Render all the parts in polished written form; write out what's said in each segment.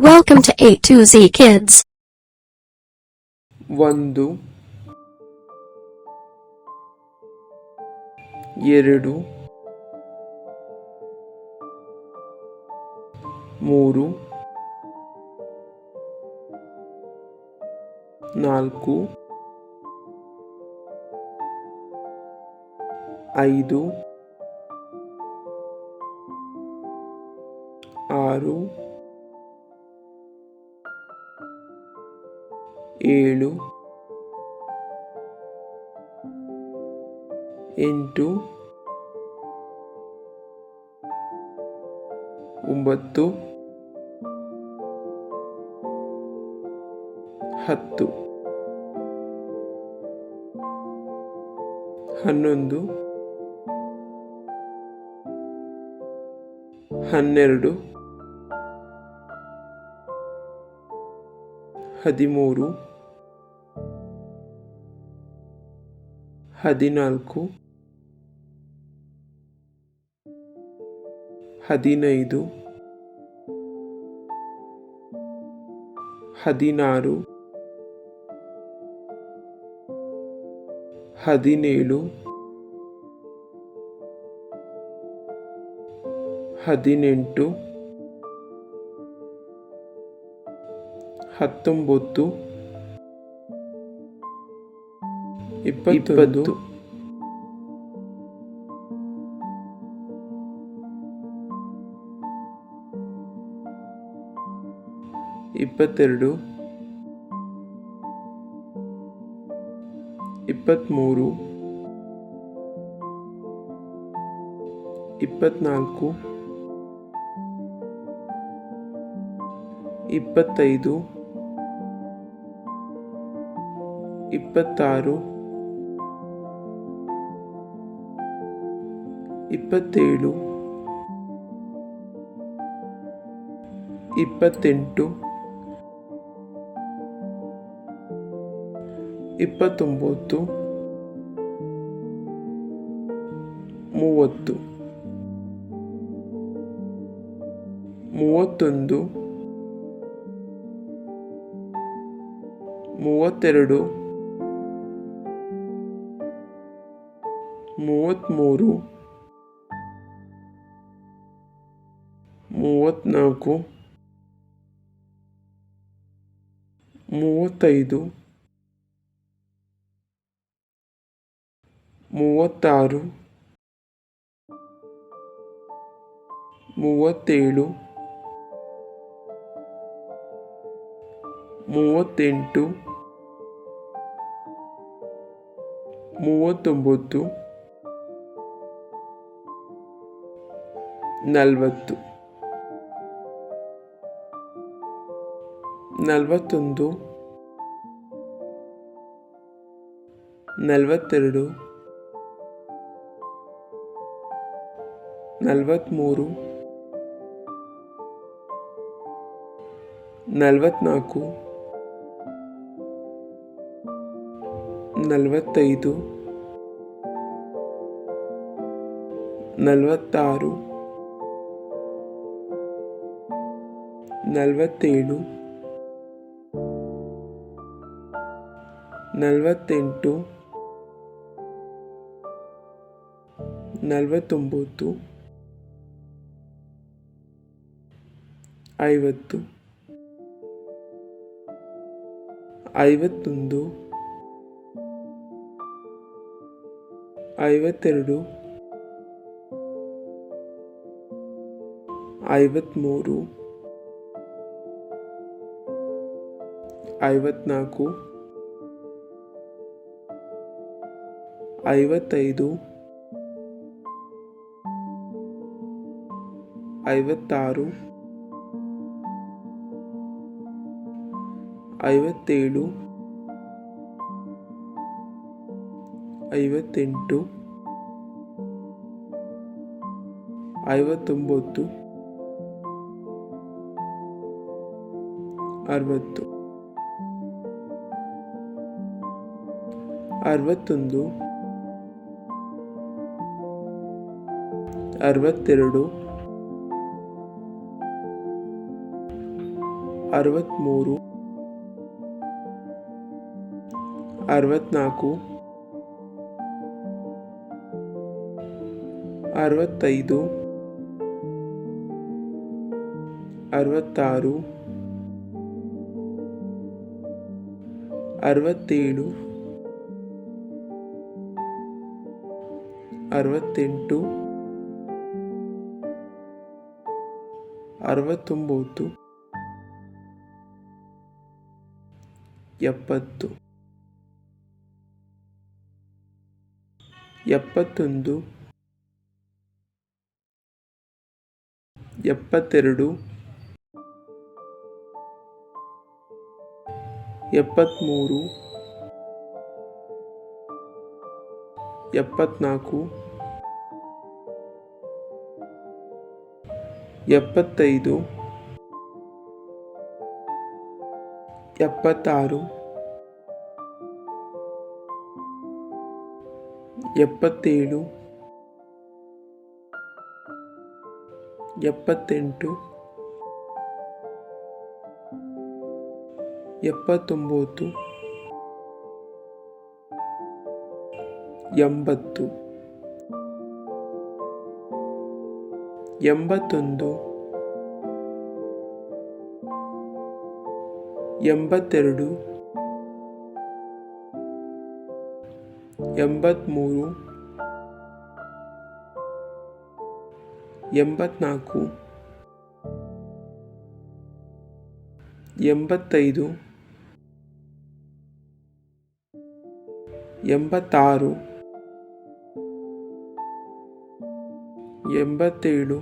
Welcome to A to Z Kids. ಒಂದು, ಎರಡು, ಮೂರು, ನಾಲ್ಕು, ಐದು, ಆರು, ಏಳು, ಎಂಟು, ಒಂಬತ್ತು, ಹತ್ತು, ಹನ್ನೊಂದು, ಹನ್ನೆರಡು, ಹದಿಮೂರು, ಹದಿನಾಲ್ಕು, ಹದಿನೈದು, ಹದಿನಾರು, ಹದಿನೇಳು, ಹದಿನೆಂಟು, ಹತ್ತೊಂಬತ್ತು, ಇಪ್ಪತ್ತು, ಇಪ್ಪತ್ತೆರಡು, ಇಪ್ಪತ್ತ್ಮೂರು, ಇಪ್ಪತ್ತ್ನಾಲ್ಕು, ಇಪ್ಪತ್ತೈದು, ಇಪ್ಪತ್ತಾರು, ಇಪ್ಪತ್ತೇಳು, ಇಪ್ಪತ್ತೆಂಟು, ಇಪ್ಪತ್ತೊಂಬತ್ತು, ಮೂವತ್ತು, ಮೂವತ್ತೊಂದು, ಮೂವತ್ತೆರಡು, ಮೂವತ್ತ್ಮೂರು, ಮೂವತ್ತ್ನಾಲ್ಕು, ಮೂವತ್ತೈದು, ಮೂವತ್ತಾರು, ಮೂವತ್ತೇಳು, ಮೂವತ್ತೆಂಟು, ಮೂವತ್ತೊಂಬತ್ತು, ನಲವತ್ತು, ನಲವತ್ತೊಂದು, ನಲವತ್ತೆರಡು, ನಲವತ್ತ್ಮೂರು, ನಲವತ್ತ್ನಾಲ್ಕು, ನಲವತ್ತೈದು, ನಲವತ್ತಾರು, ನಲವತ್ತೇಳು, ನಲವತ್ತೆಂಟು, ನಲವತ್ತೊಂಬತ್ತು, ಐವತ್ತು, ಐವತ್ತೊಂದು, ಐವತ್ತೆರಡು, ಐವತ್ತ್ಮೂರು, ಐವತ್ತ್ನಾಲ್ಕು, ಐವತ್ತೈದು, ಐವತ್ತಾರು, ಐವತ್ತೇಳು, ಐವತ್ತೆಂಟು, ಐವತ್ತೊಂಬತ್ತು, ಅರವತ್ತು, ಅರವತ್ತೊಂದು, ಅರವತ್ತೆರಡು, 63, 64, 65, 66, 67, 68, 69, 70, 71, 72, 73, 74, 75, 76, 77, 78, 79, 80, 81, 82, 83, 84, 85, 86, 87, 88, 89,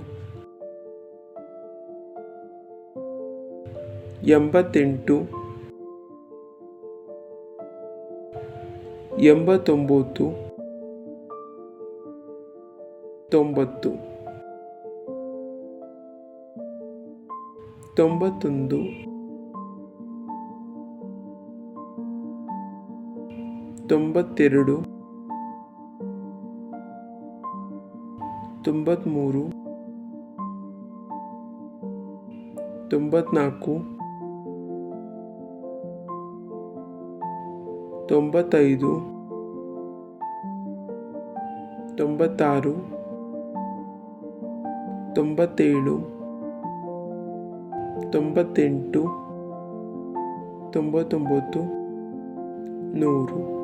90, 91, 92, 93, 94, 95, 96, 97, 98, 99, 100.